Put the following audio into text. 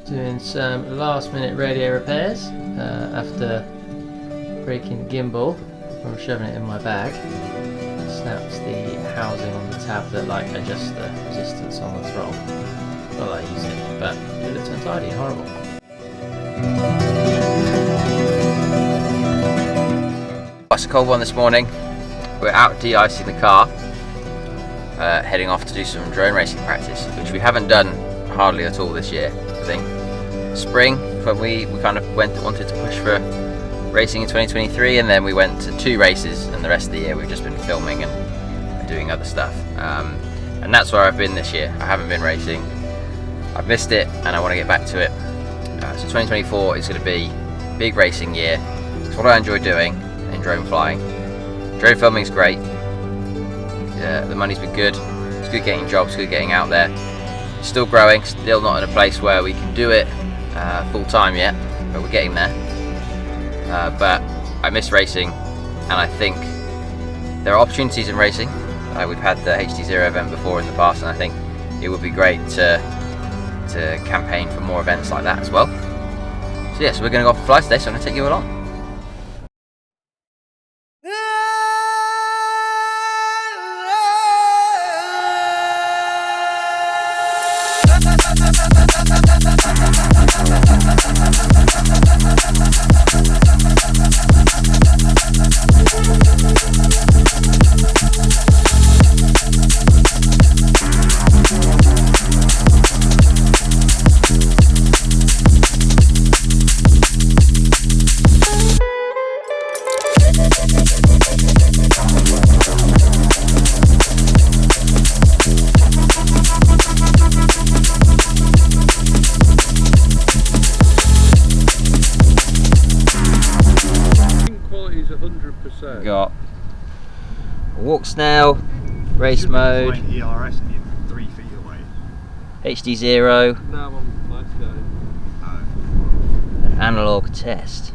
Doing some last minute radio repairs after breaking the gimbal from shoving it in my bag. Snaps the housing on the tab that adjusts the resistance on the throttle. Not that I use it, but it looks untidy and horrible. It's a cold one this morning. We're out de-icing the car, heading off to do some drone racing practice, which we haven't done hardly at all this year. I think spring, when we kind of wanted to push for racing in 2023, and then we went to 2 races, and the rest of the year we've just been filming and doing other stuff. And that's where I've been this year. I haven't been racing. I've missed it, and I want to get back to it. So 2024 is going to be a big racing year. It's what I enjoy doing in drone flying. Drone filming is great. The money's been good. It's good getting jobs, good getting out there. Still growing, still not in a place where we can do it full time yet, but we're getting there. But I miss racing, and I think there are opportunities in racing. We've had the HD0 event before in the past, and I think it would be great to campaign for more events like that as well. So yeah, so we're going to go off a fly today, so I'm going to take you along. We've got Walksnail Race Mode, ERS and you're 3 feet away. HD0, No, I'm on my an Analogue test.